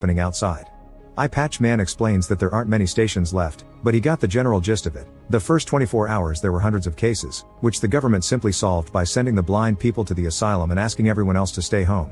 happening outside. Eye Patch Man explains that there aren't many stations left, but he got the general gist of it. The first 24 hours there were hundreds of cases, which the government simply solved by sending the blind people to the asylum and asking everyone else to stay home.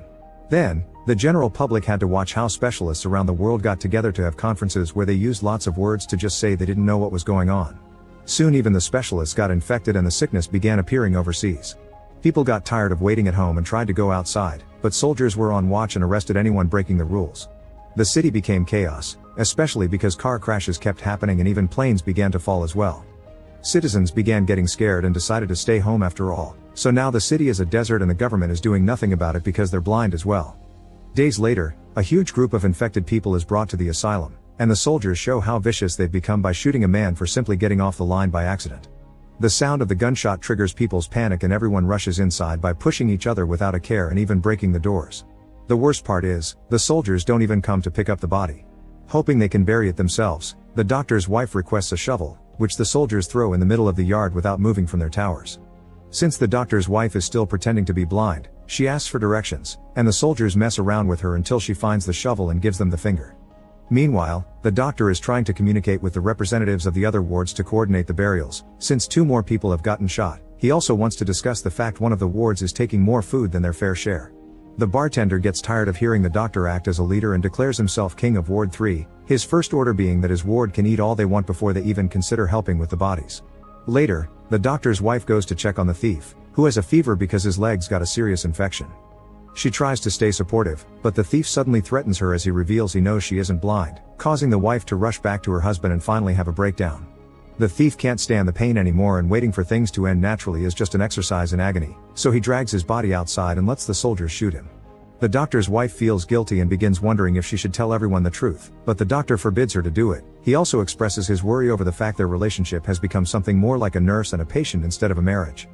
Then, the general public had to watch how specialists around the world got together to have conferences where they used lots of words to just say they didn't know what was going on. Soon even the specialists got infected and the sickness began appearing overseas. People got tired of waiting at home and tried to go outside, but soldiers were on watch and arrested anyone breaking the rules. The city became chaos, especially because car crashes kept happening and even planes began to fall as well. Citizens began getting scared and decided to stay home after all, so now the city is a desert and the government is doing nothing about it because they're blind as well. Days later, a huge group of infected people is brought to the asylum, and the soldiers show how vicious they've become by shooting a man for simply getting off the line by accident. The sound of the gunshot triggers people's panic and everyone rushes inside by pushing each other without a care and even breaking the doors. The worst part is, the soldiers don't even come to pick up the body. Hoping they can bury it themselves, the doctor's wife requests a shovel, which the soldiers throw in the middle of the yard without moving from their towers. Since the doctor's wife is still pretending to be blind, she asks for directions, and the soldiers mess around with her until she finds the shovel and gives them the finger. Meanwhile, the doctor is trying to communicate with the representatives of the other wards to coordinate the burials, since 2 more people have gotten shot. He also wants to discuss the fact one of the wards is taking more food than their fair share. The bartender gets tired of hearing the doctor act as a leader and declares himself king of Ward 3, his first order being that his ward can eat all they want before they even consider helping with the bodies. Later, the doctor's wife goes to check on the thief, who has a fever because his legs got a serious infection. She tries to stay supportive, but the thief suddenly threatens her as he reveals he knows she isn't blind, causing the wife to rush back to her husband and finally have a breakdown. The thief can't stand the pain anymore and waiting for things to end naturally is just an exercise in agony, so he drags his body outside and lets the soldiers shoot him. The doctor's wife feels guilty and begins wondering if she should tell everyone the truth, but the doctor forbids her to do it. He also expresses his worry over the fact their relationship has become something more like a nurse and a patient instead of a marriage.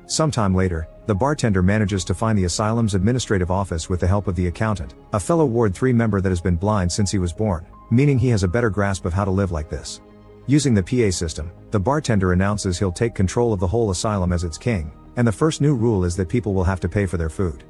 Sometime later, the bartender manages to find the asylum's administrative office with the help of the accountant, a fellow Ward 3 member that has been blind since he was born, meaning he has a better grasp of how to live like this. Using the PA system, the bartender announces he'll take control of the whole asylum as its king, and the first new rule is that people will have to pay for their food.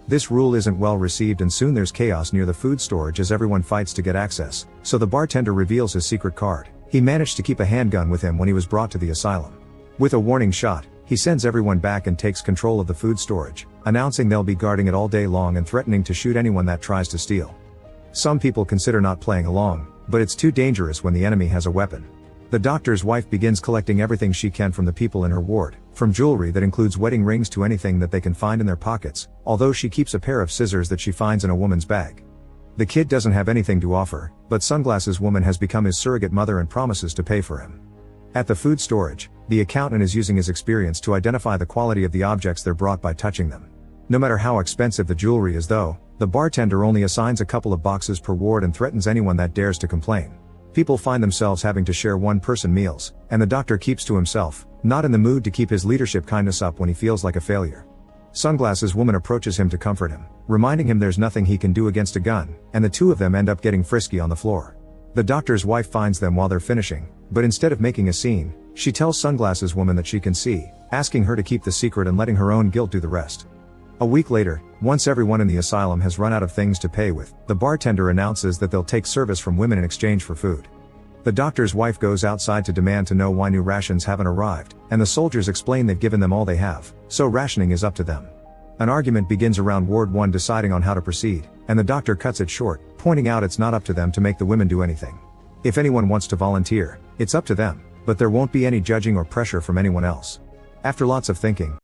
This rule isn't well received and soon there's chaos near the food storage as everyone fights to get access, so the bartender reveals his secret card. He managed to keep a handgun with him when he was brought to the asylum. With a warning shot, he sends everyone back and takes control of the food storage, announcing they'll be guarding it all day long and threatening to shoot anyone that tries to steal. Some people consider not playing along, but it's too dangerous when the enemy has a weapon. The doctor's wife begins collecting everything she can from the people in her ward, from jewelry that includes wedding rings to anything that they can find in their pockets, although she keeps a pair of scissors that she finds in a woman's bag. The kid doesn't have anything to offer, but Sunglasses Woman has become his surrogate mother and promises to pay for him. At the food storage, the accountant is using his experience to identify the quality of the objects they're brought by touching them. No matter how expensive the jewelry is though, the bartender only assigns a couple of boxes per ward and threatens anyone that dares to complain. People find themselves having to share one-person meals, and the doctor keeps to himself, not in the mood to keep his leadership kindness up when he feels like a failure. Sunglasses Woman approaches him to comfort him, reminding him there's nothing he can do against a gun, and the 2 of them end up getting frisky on the floor. The doctor's wife finds them while they're finishing, but instead of making a scene, she tells Sunglasses Woman that she can see, asking her to keep the secret and letting her own guilt do the rest. A week later, once everyone in the asylum has run out of things to pay with, the bartender announces that they'll take service from women in exchange for food. The doctor's wife goes outside to demand to know why new rations haven't arrived, and the soldiers explain they've given them all they have, so rationing is up to them. An argument begins around Ward 1 deciding on how to proceed, and the doctor cuts it short, pointing out it's not up to them to make the women do anything. If anyone wants to volunteer, it's up to them, but there won't be any judging or pressure from anyone else. After lots of thinking,